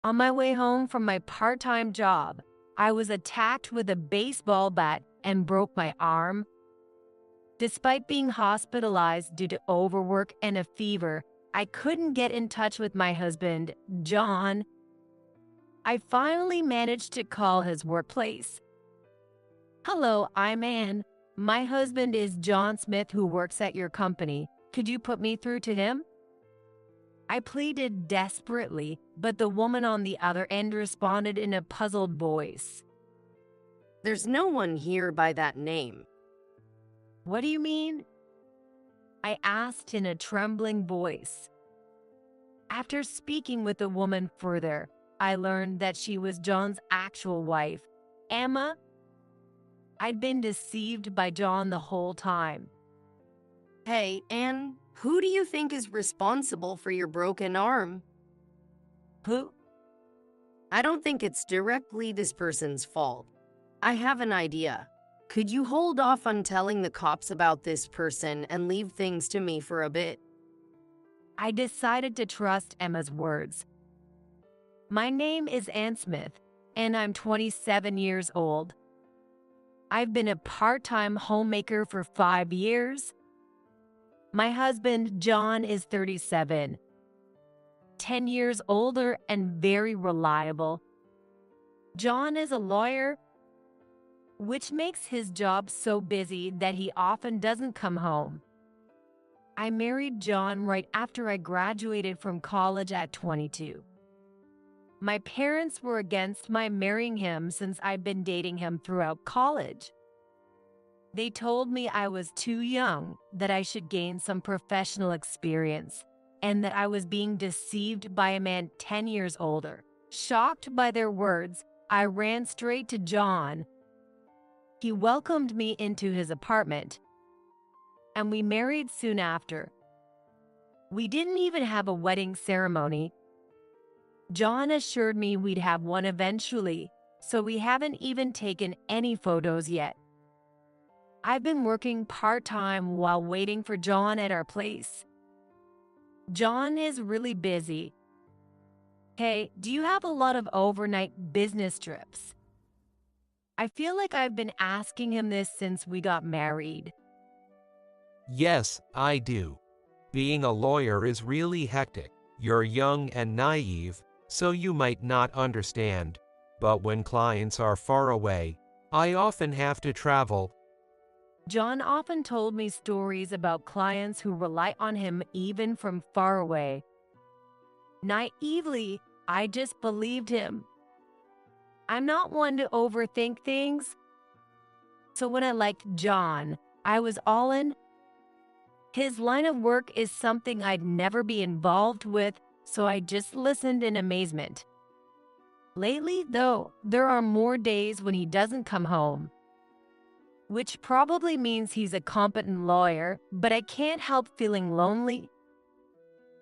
On my way home from my part-time job, I was attacked with a baseball bat and broke my arm. Despite being hospitalized due to overwork and a fever, I couldn't get in touch with my husband, John. I finally managed to call his workplace. "Hello, I'm Ann. My husband is John Smith who works at your company. Could you put me through to him?" I pleaded desperately, but the woman on the other end responded in a puzzled voice. There's no one here by that name. "What do you mean?" I asked in a trembling voice. After speaking with the woman further, I learned that she was John's actual wife, Emma. I'd been deceived by John the whole time. Hey, Anne, who do you think is responsible for your broken arm? Who? I don't think it's directly this person's fault. I have an idea. Could you hold off on telling the cops about this person and leave things to me for a bit? I decided to trust Emma's words. "My name is Ann Smith, and I'm 27 years old. I've been a part-time homemaker for 5 years. My husband, John, is 37, 10 years older and very reliable. John is a lawyer, which makes his job so busy that he often doesn't come home. I married John right after I graduated from college at 22. My parents were against my marrying him since I'd been dating him throughout college. They told me I was too young, that I should gain some professional experience, and that I was being deceived by a man 10 years older. Shocked by their words, I ran straight to John. He welcomed me into his apartment, and we married soon after. We didn't even have a wedding ceremony. John assured me we'd have one eventually, so we haven't even taken any photos yet. I've been working part-time while waiting for John at our place. John is really busy. Hey, do you have a lot of overnight business trips?" I feel like I've been asking him this since we got married. Yes, I do. Being a lawyer is really hectic. You're young and naive, so you might not understand. But when clients are far away, I often have to travel. John often told me stories about clients who rely on him even from far away. Naively, I just believed him. I'm not one to overthink things. So when I liked John, I was all in. His line of work is something I'd never be involved with, so I just listened in amazement. Lately, though, there are more days when he doesn't come home, which probably means he's a competent lawyer, but I can't help feeling lonely.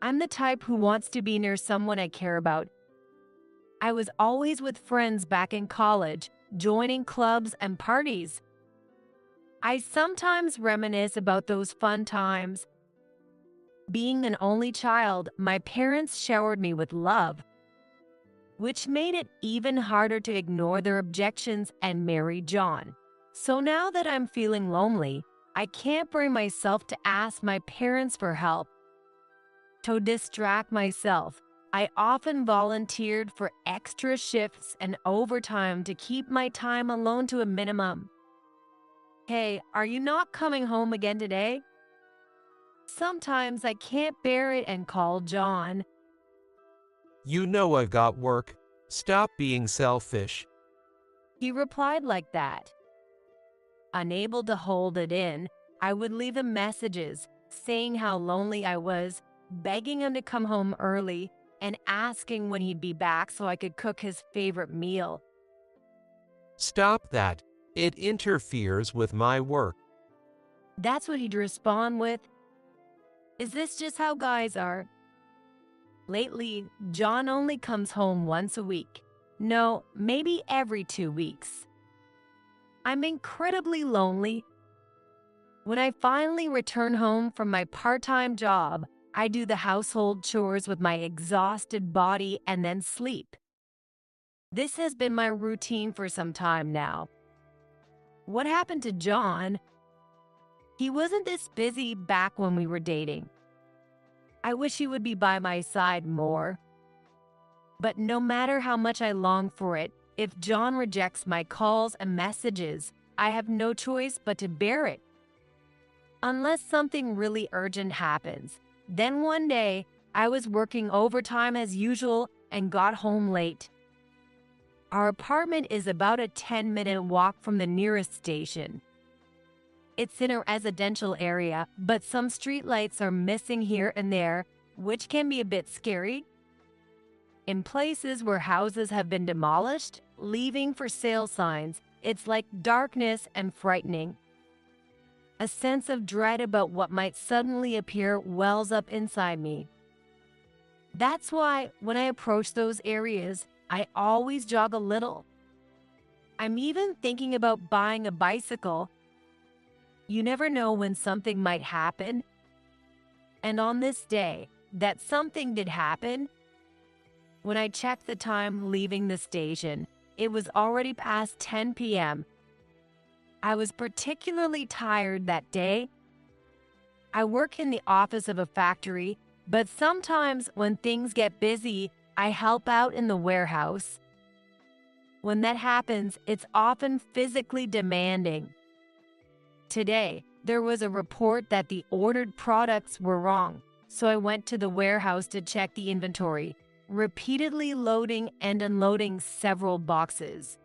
I'm the type who wants to be near someone I care about. I was always with friends back in college, joining clubs and parties. I sometimes reminisce about those fun times. Being an only child, my parents showered me with love, which made it even harder to ignore their objections and marry John. So now that I'm feeling lonely, I can't bring myself to ask my parents for help. To distract myself, I often volunteered for extra shifts and overtime to keep my time alone to a minimum. "Hey, are you not coming home again today?" Sometimes I can't bear it and call John. You know I've got work. Stop being selfish. He replied like that. Unable to hold it in, I would leave him messages saying how lonely I was, begging him to come home early, and asking when he'd be back so I could cook his favorite meal. Stop that. It interferes with my work. That's what he'd respond with. Is this just how guys are? Lately, John only comes home once a week. No, maybe every 2 weeks. I'm incredibly lonely. When I finally return home from my part-time job, I do the household chores with my exhausted body and then sleep. This has been my routine for some time now. What happened to John? He wasn't this busy back when we were dating. I wish he would be by my side more. But no matter how much I long for it, if John rejects my calls and messages, I have no choice but to bear it. Unless something really urgent happens. Then one day, I was working overtime as usual and got home late. Our apartment is about a 10-minute walk from the nearest station. It's in a residential area, but some streetlights are missing here and there, which can be a bit scary. In places where houses have been demolished, leaving for sale signs, it's like darkness and frightening. A sense of dread about what might suddenly appear wells up inside me. That's why, when I approach those areas, I always jog a little. I'm even thinking about buying a bicycle. You never know when something might happen. And on this day, that something did happen. When I checked the time leaving the station, it was already past 10 p.m. I was particularly tired that day. I work in the office of a factory, but sometimes when things get busy, I help out in the warehouse. When that happens, it's often physically demanding. Today, there was a report that the ordered products were wrong, so I went to the warehouse to check the inventory, repeatedly loading and unloading several boxes.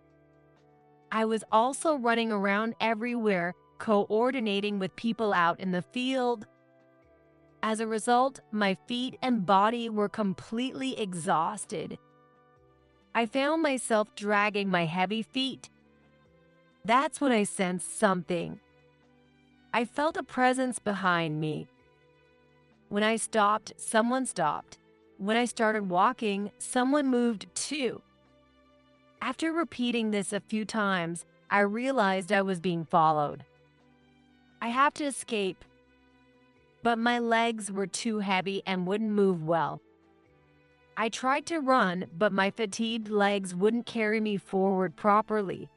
I was also running around everywhere, coordinating with people out in the field. As a result, my feet and body were completely exhausted. I found myself dragging my heavy feet. That's when I sensed something. I felt a presence behind me. When I stopped, someone stopped. When I started walking, someone moved too. After repeating this a few times, I realized I was being followed. I have to escape, but my legs were too heavy and wouldn't move well. I tried to run, but my fatigued legs wouldn't carry me forward properly.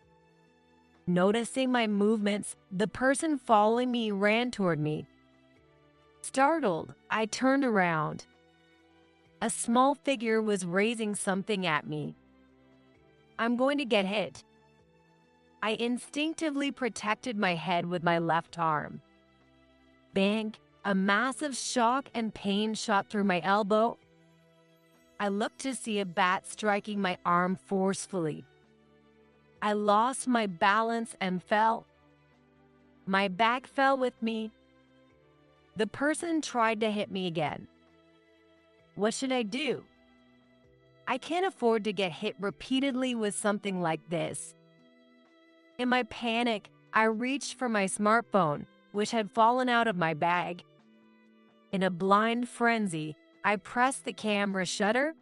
Noticing my movements, the person following me ran toward me. Startled, I turned around. A small figure was raising something at me. I'm going to get hit. I instinctively protected my head with my left arm. Bang! A massive shock and pain shot through my elbow. I looked to see a bat striking my arm forcefully. I lost my balance and fell. My bag fell with me. The person tried to hit me again. What should I do? I can't afford to get hit repeatedly with something like this. In my panic, I reached for my smartphone, which had fallen out of my bag. In a blind frenzy, I pressed the camera shutter.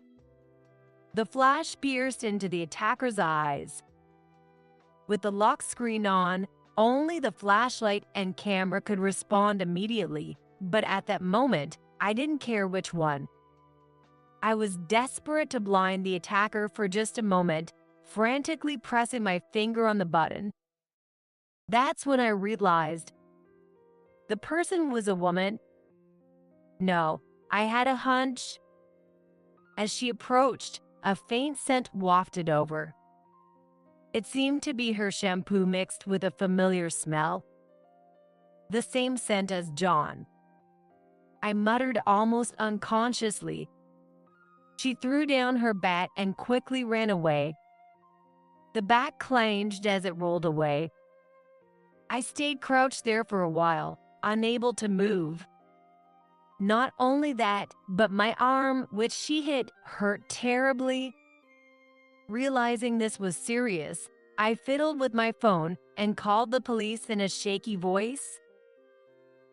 The flash pierced into the attacker's eyes. With the lock screen on, only the flashlight and camera could respond immediately, but at that moment, I didn't care which one. I was desperate to blind the attacker for just a moment, frantically pressing my finger on the button. That's when I realized the person was a woman. No, I had a hunch. As she approached, a faint scent wafted over. It seemed to be her shampoo mixed with a familiar smell. The same scent as John. I muttered almost unconsciously. She threw down her bat and quickly ran away. The bat clanged as it rolled away. I stayed crouched there for a while, unable to move. Not only that, but my arm, which she hit, hurt terribly. Realizing this was serious, I fiddled with my phone and called the police in a shaky voice.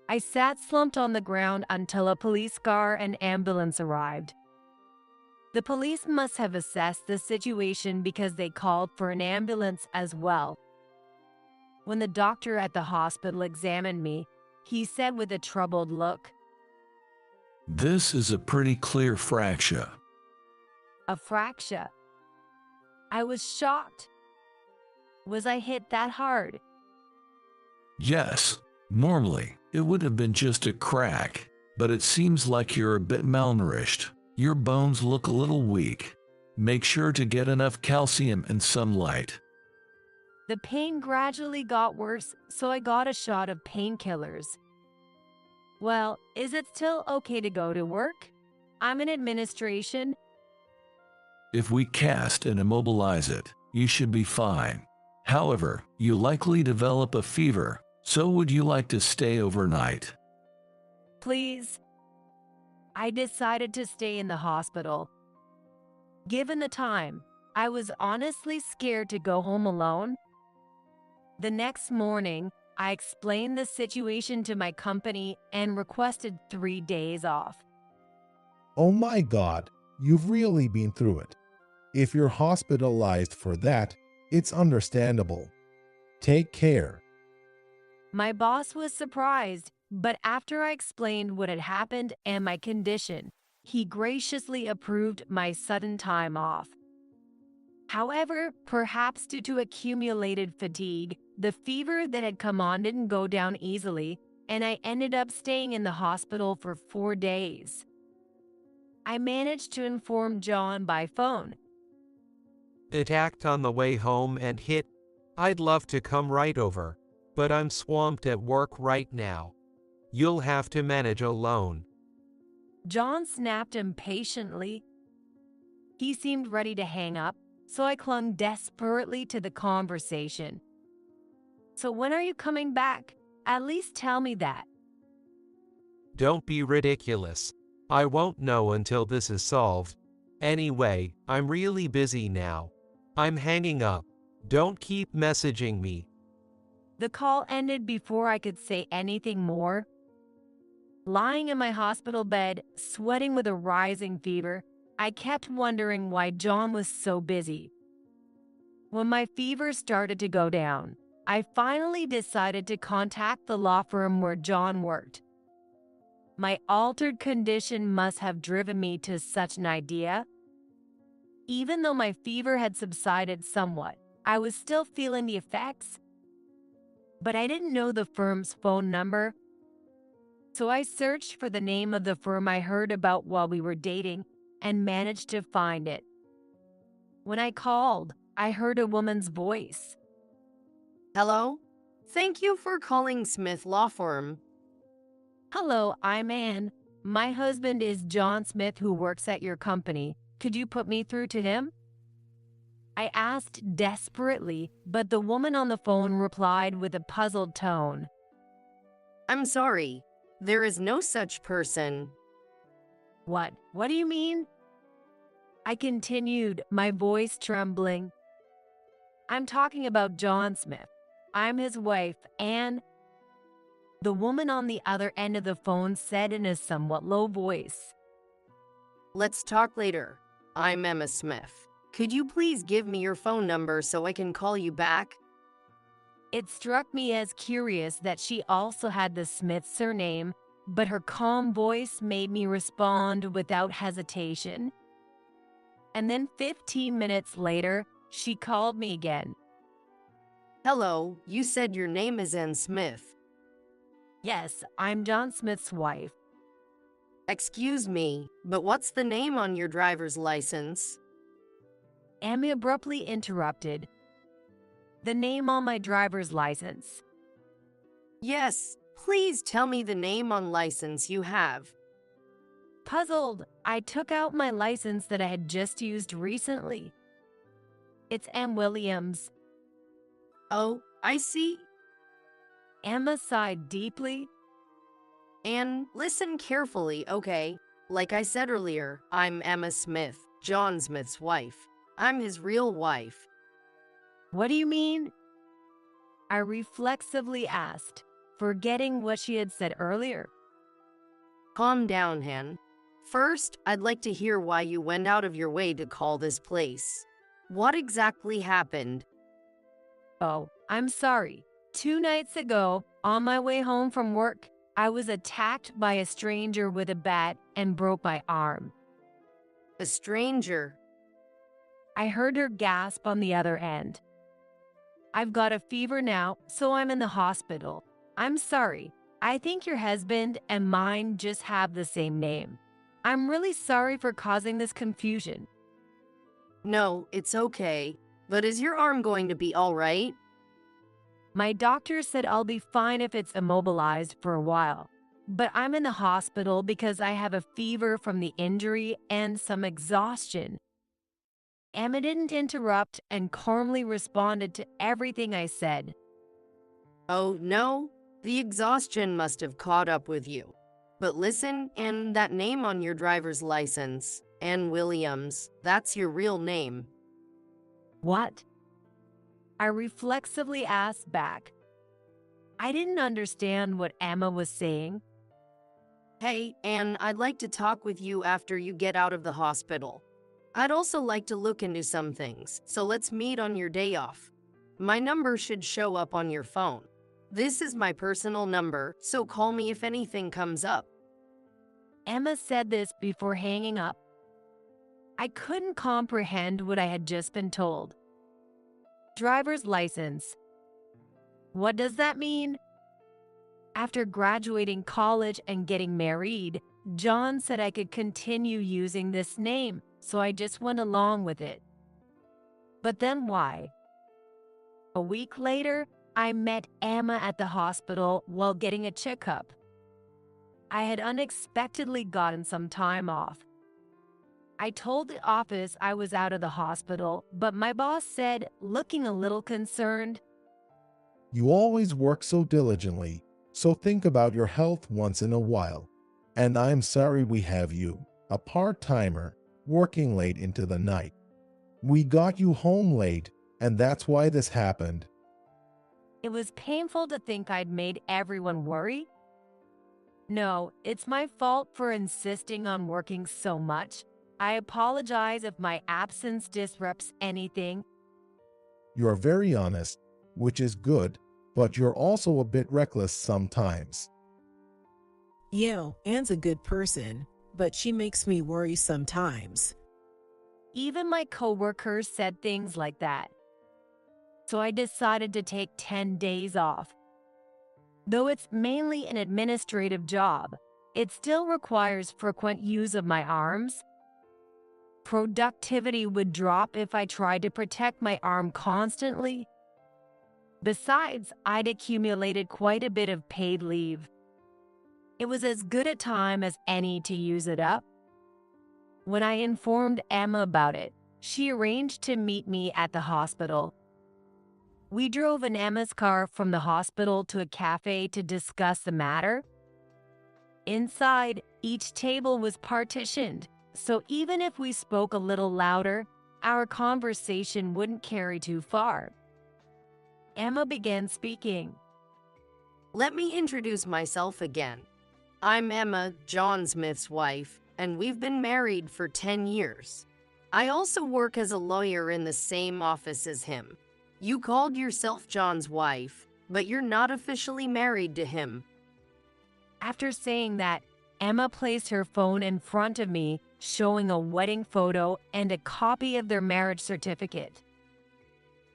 I sat slumped on the ground until a police car and ambulance arrived. The police must have assessed the situation because they called for an ambulance as well. When the doctor at the hospital examined me, he said with a troubled look, "This is a pretty clear fracture." "A fracture?" I was shocked. Was I hit that hard? Yes, normally it would have been just a crack, but it seems like you're a bit malnourished. Your bones look a little weak. Make sure to get enough calcium and sunlight. The pain gradually got worse, so I got a shot of painkillers. Well, is it still okay to go to work? I'm in administration. If we cast and immobilize it, you should be fine. However, you likely develop a fever, so would you like to stay overnight? Please. I decided to stay in the hospital. Given the time, I was honestly scared to go home alone. The next morning, I explained the situation to my company and requested 3 days off. Oh my God, you've really been through it. If you're hospitalized for that, it's understandable. Take care. My boss was surprised, but after I explained what had happened and my condition, he graciously approved my sudden time off. However, perhaps due to accumulated fatigue, the fever that had come on didn't go down easily, and I ended up staying in the hospital for 4 days. I managed to inform John by phone. Attacked on the way home and hit. I'd love to come right over, but I'm swamped at work right now. You'll have to manage alone. John snapped impatiently. He seemed ready to hang up, so I clung desperately to the conversation. So when are you coming back? At least tell me that. Don't be ridiculous. I won't know until this is solved. Anyway, I'm really busy now. I'm hanging up. Don't keep messaging me. The call ended before I could say anything more. Lying in my hospital bed, sweating with a rising fever, I kept wondering why John was so busy. When my fever started to go down, I finally decided to contact the law firm where John worked. My altered condition must have driven me to such an idea. Even though my fever had subsided somewhat, I was still feeling the effects. But I didn't know the firm's phone number. So I searched for the name of the firm I heard about while we were dating and managed to find it. When I called, I heard a woman's voice. Hello? Thank you for calling Smith Law Firm. Hello, I'm Anne. My husband is John Smith, who works at your company. Could you put me through to him? I asked desperately, but the woman on the phone replied with a puzzled tone. I'm sorry. There is no such person. What? What do you mean? I continued, my voice trembling. I'm talking about John Smith. I'm his wife, Anne. The woman on the other end of the phone said in a somewhat low voice. Let's talk later. I'm Emma Smith. Could you please give me your phone number so I can call you back? It struck me as curious that she also had the Smith surname, but her calm voice made me respond without hesitation. And then 15 minutes later, she called me again. Hello, you said your name is Anne Smith. Yes, I'm John Smith's wife. Excuse me, but what's the name on your driver's license? Amy abruptly interrupted. The name on my driver's license. Yes, please tell me the name on license you have. Puzzled, I took out my license that I had just used recently. It's M. Williams. Oh, I see. Emma sighed deeply. Anne, listen carefully, okay? Like I said earlier, I'm Emma Smith, John Smith's wife. I'm his real wife. What do you mean? I reflexively asked, forgetting what she had said earlier. Calm down, Anne. First, I'd like to hear why you went out of your way to call this place. What exactly happened? Oh, I'm sorry. 2 nights ago, on my way home from work, I was attacked by a stranger with a bat and broke my arm. A stranger. I heard her gasp on the other end. I've got a fever now, so I'm in the hospital. I'm sorry. I think your husband and mine just have the same name. I'm really sorry for causing this confusion. No, it's okay. But is your arm going to be all right? My doctor said I'll be fine if it's immobilized for a while. But I'm in the hospital because I have a fever from the injury and some exhaustion. Emma didn't interrupt and calmly responded to everything I said. Oh, no? The exhaustion must have caught up with you. But listen, and that name on your driver's license, Ann Williams, that's your real name. What? I reflexively asked back. I didn't understand what Emma was saying. Hey, Ann, I'd like to talk with you after you get out of the hospital. I'd also like to look into some things, so let's meet on your day off. My number should show up on your phone. This is my personal number, so call me if anything comes up. Emma said this before hanging up. I couldn't comprehend what I had just been told. Driver's license. What does that mean? After graduating college and getting married, John said I could continue using this name, so I just went along with it. But then why? A week later, I met Emma at the hospital while getting a checkup. I had unexpectedly gotten some time off. I told the office I was out of the hospital, but my boss said, looking a little concerned, You always work so diligently, so think about your health once in a while. And I'm sorry we have you, a part-timer, working late into the night. We got you home late, and that's why this happened. It was painful to think I'd made everyone worry. No, it's my fault for insisting on working so much. I apologize if my absence disrupts anything. You're very honest, which is good, but you're also a bit reckless sometimes. Yeah, Anne's a good person, but she makes me worry sometimes. Even my coworkers said things like that. So I decided to take 10 days off. Though it's mainly an administrative job, it still requires frequent use of my arms. Productivity would drop if I tried to protect my arm constantly. Besides, I'd accumulated quite a bit of paid leave. It was as good a time as any to use it up. When I informed Emma about it, she arranged to meet me at the hospital. We drove in Emma's car from the hospital to a cafe to discuss the matter. Inside, each table was partitioned, so even if we spoke a little louder, our conversation wouldn't carry too far. Emma began speaking. Let me introduce myself again. I'm Emma, John Smith's wife, and we've been married for 10 years. I also work as a lawyer in the same office as him. You called yourself John's wife, but you're not officially married to him. After saying that, Emma placed her phone in front of me, showing a wedding photo and a copy of their marriage certificate.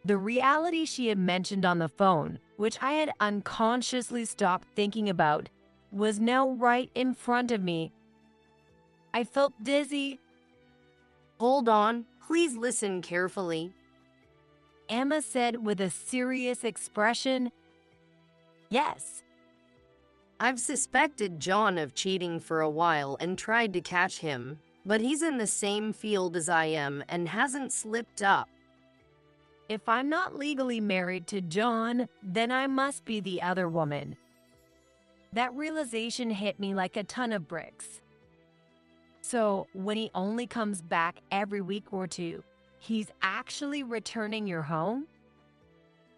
The reality she had mentioned on the phone, which I had unconsciously stopped thinking about, was now right in front of me. I felt dizzy. Hold on, please listen carefully. Emma said with a serious expression, Yes. I've suspected John of cheating for a while and tried to catch him, but he's in the same field as I am and hasn't slipped up. If I'm not legally married to John, then I must be the other woman. That realization hit me like a ton of bricks. So, when he only comes back every week or two, he's actually returning your home?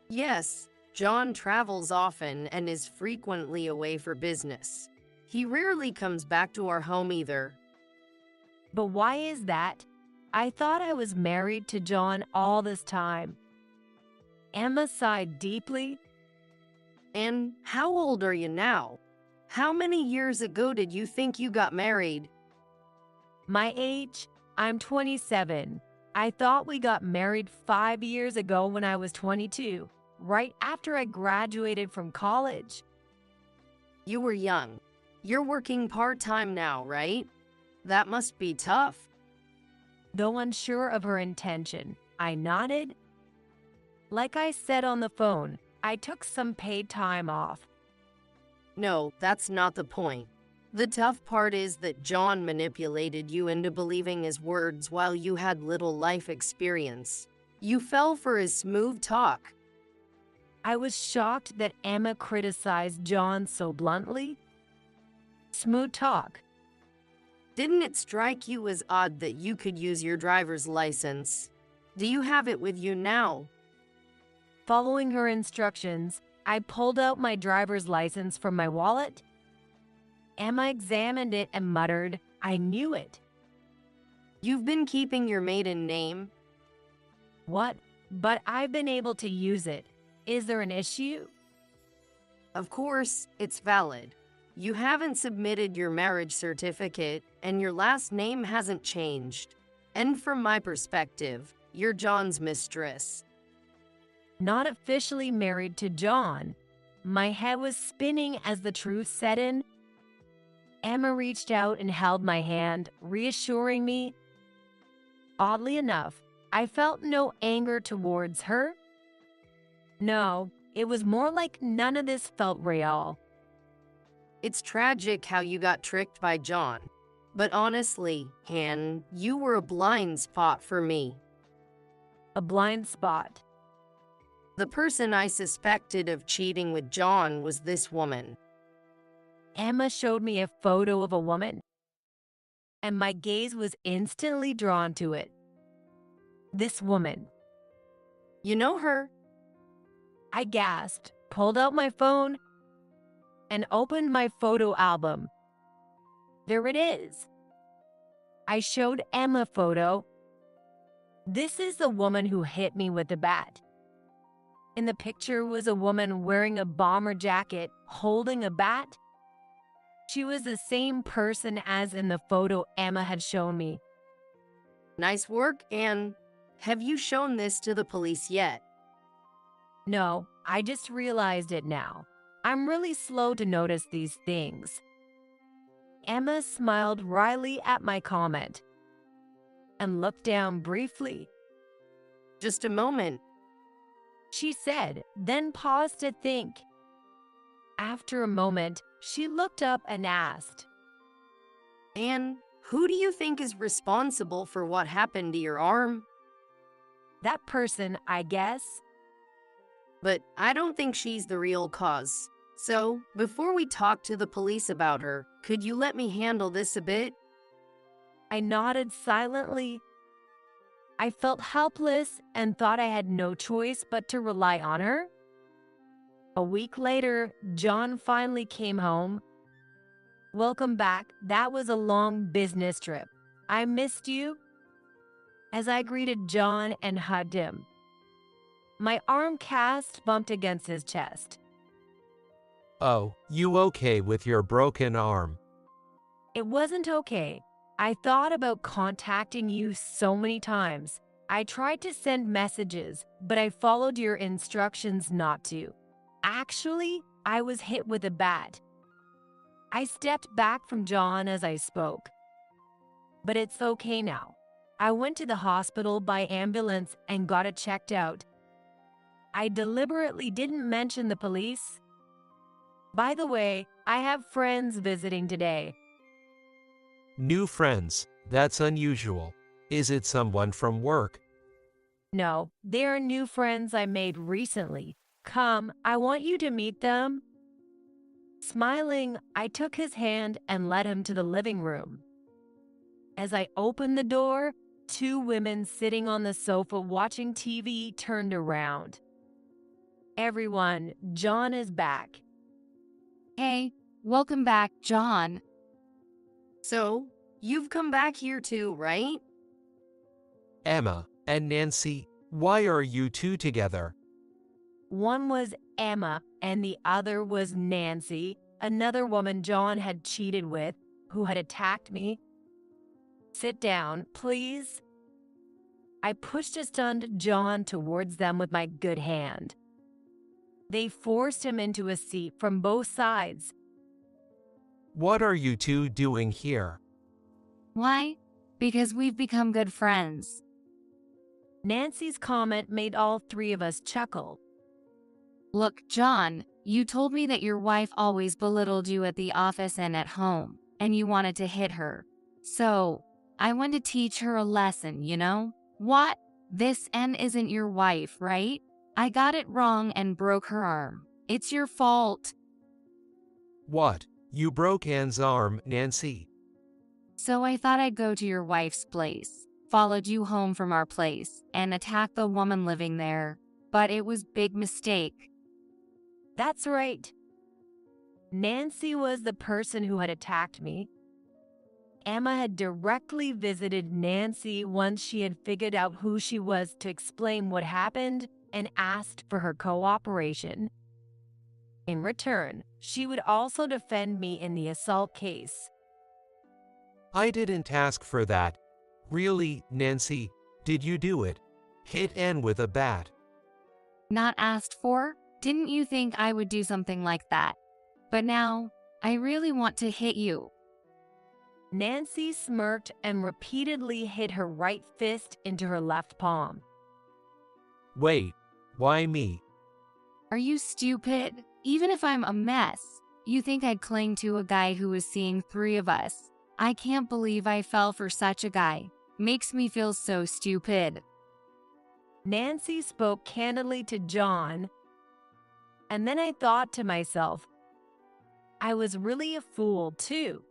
Yes, John travels often and is frequently away for business. He rarely comes back to our home either. But why is that? I thought I was married to John all this time. Emma sighed deeply. And how old are you now? How many years ago did you think you got married? My age? I'm 27. I thought we got married 5 years ago when I was 22, right after I graduated from college. You were young. You're working part-time now, right? That must be tough. Though unsure of her intention, I nodded. Like I said on the phone, I took some paid time off. No, that's not the point. The tough part is that John manipulated you into believing his words while you had little life experience. You fell for his smooth talk. I was shocked that Emma criticized John so bluntly. Smooth talk. Didn't it strike you as odd that you could use your driver's license? Do you have it with you now? Following her instructions, I pulled out my driver's license from my wallet. Emma examined it and muttered, "I knew it." You've been keeping your maiden name? What? But I've been able to use it. Is there an issue? Of course, it's valid. You haven't submitted your marriage certificate, and your last name hasn't changed. And from my perspective, you're John's mistress. Not officially married to John. My head was spinning as the truth set in. Emma reached out and held my hand, reassuring me. Oddly enough, I felt no anger towards her. No, it was more like none of this felt real. It's tragic how you got tricked by John. But honestly, Han, you were a blind spot for me. A blind spot. The person I suspected of cheating with John was this woman. Emma showed me a photo of a woman, and my gaze was instantly drawn to it. This woman. You know her? I gasped, pulled out my phone, and opened my photo album. There it is. I showed Emma a photo. This is the woman who hit me with the bat. In the picture was a woman wearing a bomber jacket, holding a bat. She was the same person as in the photo Emma had shown me. Nice work, Anne. Have you shown this to the police yet? No, I just realized it now. I'm really slow to notice these things. Emma smiled wryly at my comment and looked down briefly. Just a moment, she said, then paused to think. After a moment, she looked up and asked, Anne, who do you think is responsible for what happened to your arm? That person, I guess. But I don't think she's the real cause. So, before we talk to the police about her, could you let me handle this a bit? I nodded silently. I felt helpless and thought I had no choice but to rely on her. A week later, John finally came home. Welcome back. That was a long business trip. I missed you. As I greeted John and hugged him, my arm cast bumped against his chest. Oh, you okay with your broken arm? It wasn't okay. I thought about contacting you so many times. I tried to send messages, but I followed your instructions not to. Actually, I was hit with a bat. I stepped back from John as I spoke. But it's okay now. I went to the hospital by ambulance and got it checked out. I deliberately didn't mention the police. By the way, I have friends visiting today. New friends, that's unusual. Is it someone from work? No, they are new friends I made recently. Come, I want you to meet them. Smiling, I took his hand and led him to the living room. As I opened the door, two women sitting on the sofa watching TV turned around. Everyone, John is back. Hey, welcome back, John. So, you've come back here too, right? Emma and Nancy, why are you two together? One was Emma and the other was Nancy, another woman John had cheated with, who had attacked me. Sit down, please. I pushed a stunned John towards them with my good hand. They forced him into a seat from both sides. What are you two doing here? Why? Because we've become good friends. Nancy's comment made all three of us chuckle. Look, John, you told me that your wife always belittled you at the office and at home, and you wanted to hit her. So, I want to teach her a lesson, you know? What? This N isn't your wife, right? I got it wrong and broke her arm. It's your fault. What? You broke Anne's arm, Nancy. So I thought I'd go to your wife's place, followed you home from our place, and attack the woman living there. But it was big mistake. That's right. Nancy was the person who had attacked me. Emma had directly visited Nancy once she had figured out who she was to explain what happened and asked for her cooperation. In return, she would also defend me in the assault case. I didn't ask for that. Really, Nancy, did you do it? Hit Anne with a bat. Not asked for? Didn't you think I would do something like that? But now, I really want to hit you. Nancy smirked and repeatedly hit her right fist into her left palm. Wait, why me? Are you stupid? Even if I'm a mess, you think I'd cling to a guy who was seeing three of us? I can't believe I fell for such a guy. Makes me feel so stupid. Nancy spoke candidly to John, and then I thought to myself, I was really a fool too.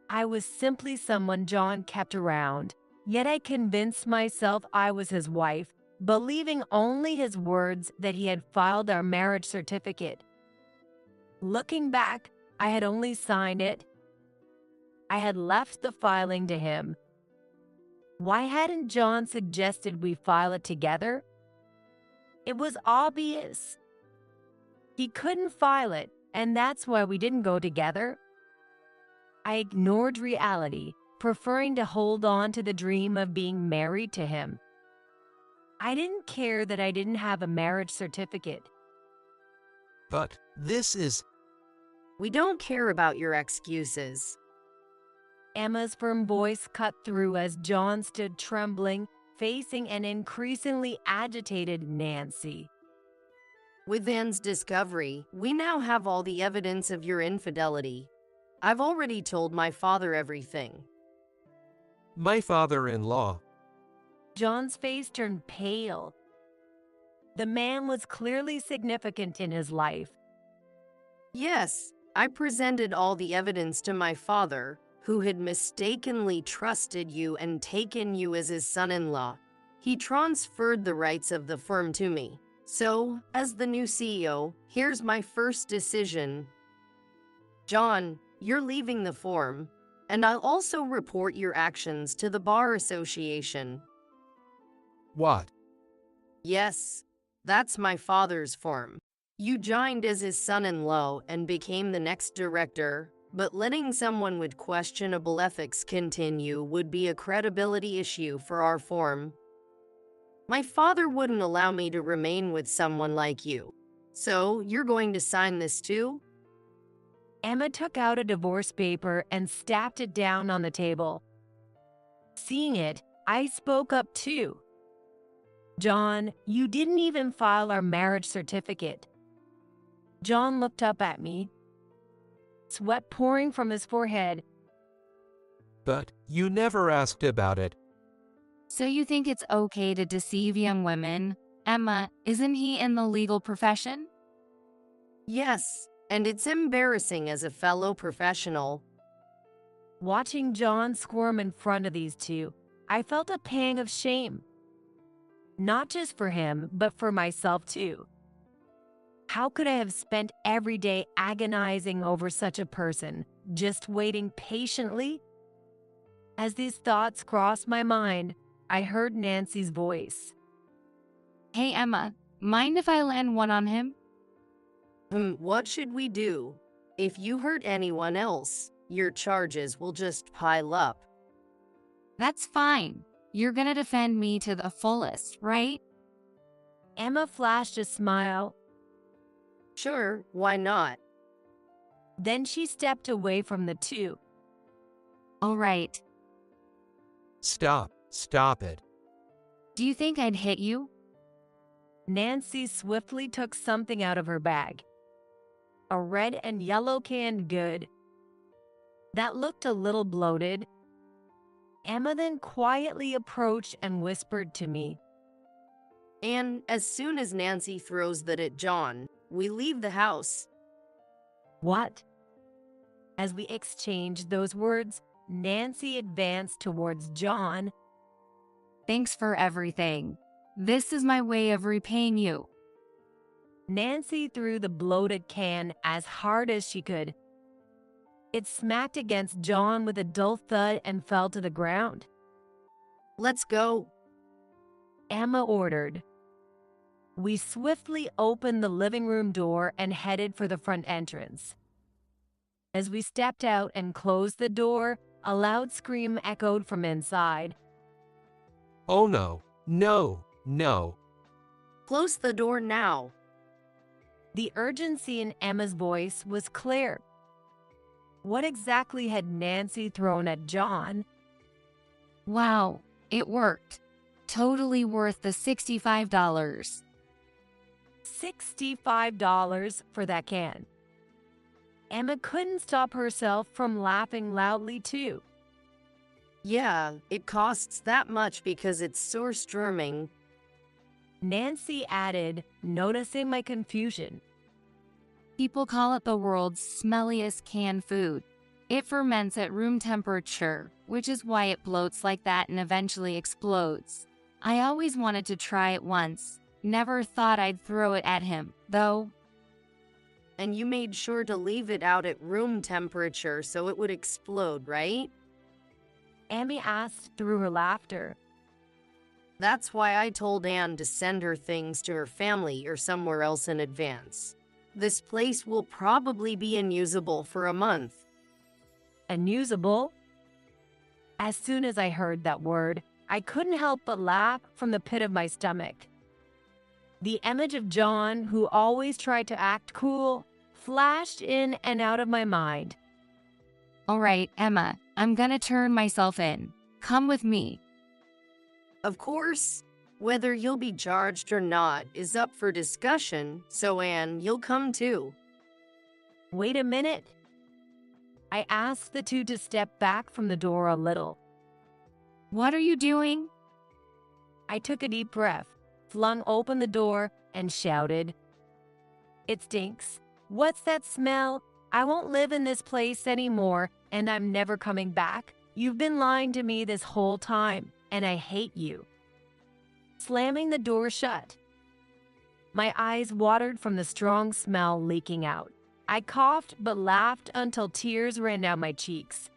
I was simply someone John kept around, yet I convinced myself I was his wife, believing only his words that he had filed our marriage certificate. Looking back, I had only signed it. I had left the filing to him. Why hadn't John suggested we file it together? It was obvious. He couldn't file it, and that's why we didn't go together. I ignored reality, preferring to hold on to the dream of being married to him. I didn't care that I didn't have a marriage certificate. But this is... We don't care about your excuses. Emma's firm voice cut through as John stood trembling, facing an increasingly agitated Nancy. With Anne's discovery, we now have all the evidence of your infidelity. I've already told my father everything. My father-in-law. John's face turned pale. The man was clearly significant in his life. Yes, I presented all the evidence to my father, who had mistakenly trusted you and taken you as his son-in-law. He transferred the rights of the firm to me. So, as the new CEO, here's my first decision. John, you're leaving the firm, and I'll also report your actions to the Bar Association. What? Yes, that's my father's firm. You joined as his son-in-law and became the next director, but letting someone with questionable ethics continue would be a credibility issue for our firm. My father wouldn't allow me to remain with someone like you. So, you're going to sign this too? Emma took out a divorce paper and stamped it down on the table. Seeing it, I spoke up too. John, you didn't even file our marriage certificate. John looked up at me, sweat pouring from his forehead. But you never asked about it. So you think it's okay to deceive young women? Emma, isn't he in the legal profession? Yes, and it's embarrassing as a fellow professional. Watching John squirm in front of these two, I felt a pang of shame. Not just for him, but for myself too. How could I have spent every day agonizing over such a person, just waiting patiently? As these thoughts crossed my mind, I heard Nancy's voice. Hey Emma, mind if I land one on him? What should we do? If you hurt anyone else, your charges will just pile up. That's fine. You're gonna defend me to the fullest, right? Emma flashed a smile. Sure, why not? Then she stepped away from the two. All right. Stop it. Do you think I'd hit you? Nancy swiftly took something out of her bag. A red and yellow canned good that looked a little bloated. Emma then quietly approached and whispered to me. And as soon as Nancy throws that at John, we leave the house. What? As we exchanged those words, Nancy advanced towards John. Thanks for everything. This is my way of repaying you. Nancy threw the bloated can as hard as she could. It smacked against John with a dull thud and fell to the ground. Let's go, Emma ordered. We swiftly opened the living room door and headed for the front entrance. As we stepped out and closed the door, a loud scream echoed from inside. Oh no. Close the door now. The urgency in Emma's voice was clear. What exactly had Nancy thrown at John? Wow, it worked. Totally worth the $65. $65 for that can. Emma couldn't stop herself from laughing loudly too. Yeah, it costs that much because it's Surströmming. Nancy added, noticing my confusion. People call it the world's smelliest canned food. It ferments at room temperature, which is why it bloats like that and eventually explodes. I always wanted to try it once. Never thought I'd throw it at him, though. And you made sure to leave it out at room temperature so it would explode, right? Amy asked through her laughter. That's why I told Anne to send her things to her family or somewhere else in advance. This place will probably be unusable for a month. Unusable? As soon as I heard that word, I couldn't help but laugh from the pit of my stomach. The image of John, who always tried to act cool, flashed in and out of my mind. All right, Emma, I'm gonna turn myself in. Come with me. Of course, whether you'll be charged or not is up for discussion, so Anne, you'll come too. Wait a minute. I asked the two to step back from the door a little. What are you doing? I took a deep breath, flung open the door, and shouted, "It stinks. What's that smell? I won't live in this place anymore, and I'm never coming back. You've been lying to me this whole time, and I hate you." Slamming the door shut, my eyes watered from the strong smell leaking out. I coughed but laughed until tears ran down my cheeks.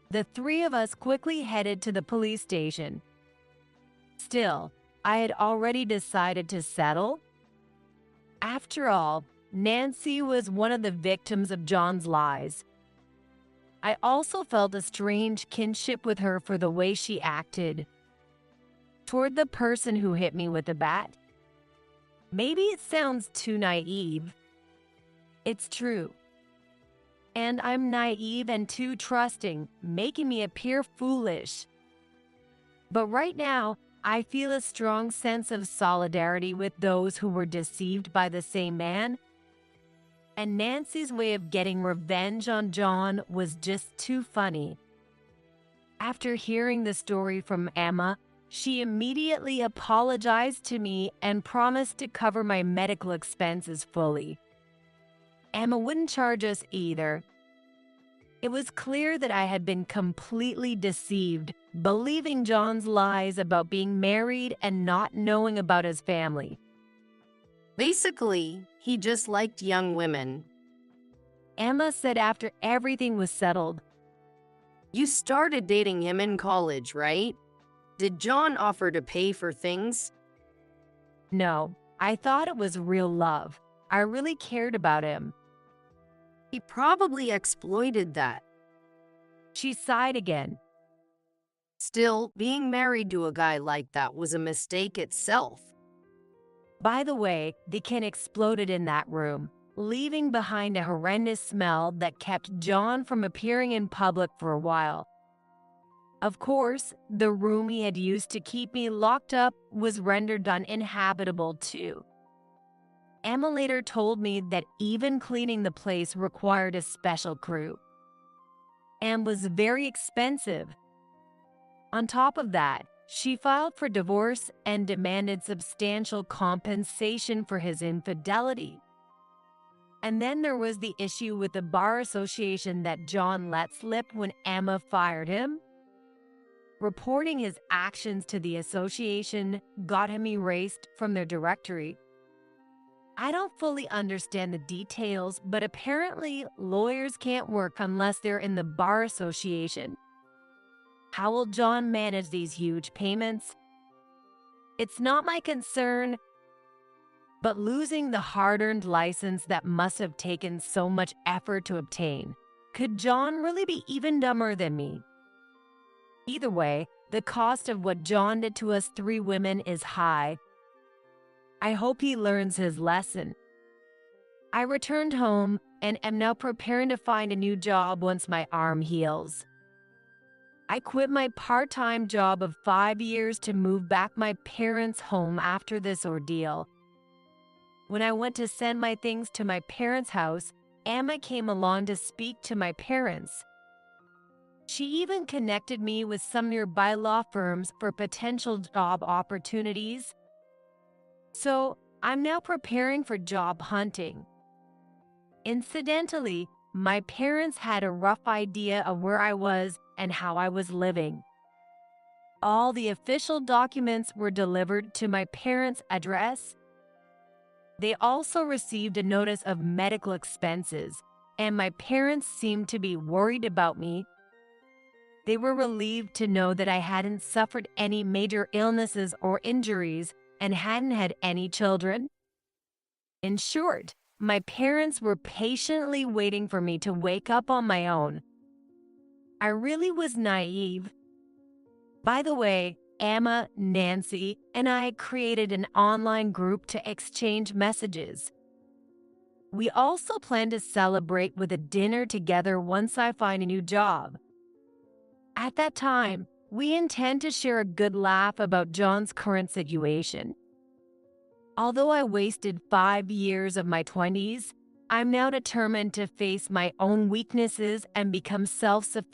The three of us quickly headed to the police station. Still, I had already decided to settle. After all, Nancy was one of the victims of John's lies. I also felt a strange kinship with her for the way she acted toward the person who hit me with a bat. Maybe it sounds too naive. It's true. And I'm naive and too trusting, making me appear foolish. But right now, I feel a strong sense of solidarity with those who were deceived by the same man. And Nancy's way of getting revenge on John was just too funny. After hearing the story from Emma, she immediately apologized to me and promised to cover my medical expenses fully. Emma wouldn't charge us either. It was clear that I had been completely deceived, believing John's lies about being married and not knowing about his family. Basically, he just liked young women. Emma said after everything was settled. You started dating him in college, right? Did John offer to pay for things? No, I thought it was real love. I really cared about him. He probably exploited that. She sighed again. Still, being married to a guy like that was a mistake itself. By the way, the can exploded in that room, leaving behind a horrendous smell that kept John from appearing in public for a while. Of course, the room he had used to keep me locked up was rendered uninhabitable too. Emma later told me that even cleaning the place required a special crew and was very expensive. On top of that, she filed for divorce and demanded substantial compensation for his infidelity. And then there was the issue with the bar association that John let slip when Emma fired him. Reporting his actions to the association got him erased from their directory. I don't fully understand the details, but apparently lawyers can't work unless they're in the bar association. How will John manage these huge payments? It's not my concern, but losing the hard-earned license that must have taken so much effort to obtain, could John really be even dumber than me? Either way, the cost of what John did to us 3 women is high. I hope he learns his lesson. I returned home and am now preparing to find a new job once my arm heals. I quit my part-time job of 5 years to move back my parents' home after this ordeal. When I went to send my things to my parents' house, Emma came along to speak to my parents. She even connected me with some nearby law firms for potential job opportunities. So, I'm now preparing for job hunting. Incidentally, my parents had a rough idea of where I was and how I was living. All the official documents were delivered to my parents' address. They also received a notice of medical expenses, and my parents seemed to be worried about me. They were relieved to know that I hadn't suffered any major illnesses or injuries and hadn't had any children. In short, my parents were patiently waiting for me to wake up on my own. I really was naive. By the way, Emma, Nancy, and I created an online group to exchange messages. We also plan to celebrate with a dinner together once I find a new job. At that time, we intend to share a good laugh about John's current situation. Although I wasted 5 years of my 20s, I'm now determined to face my own weaknesses and become self-sufficient.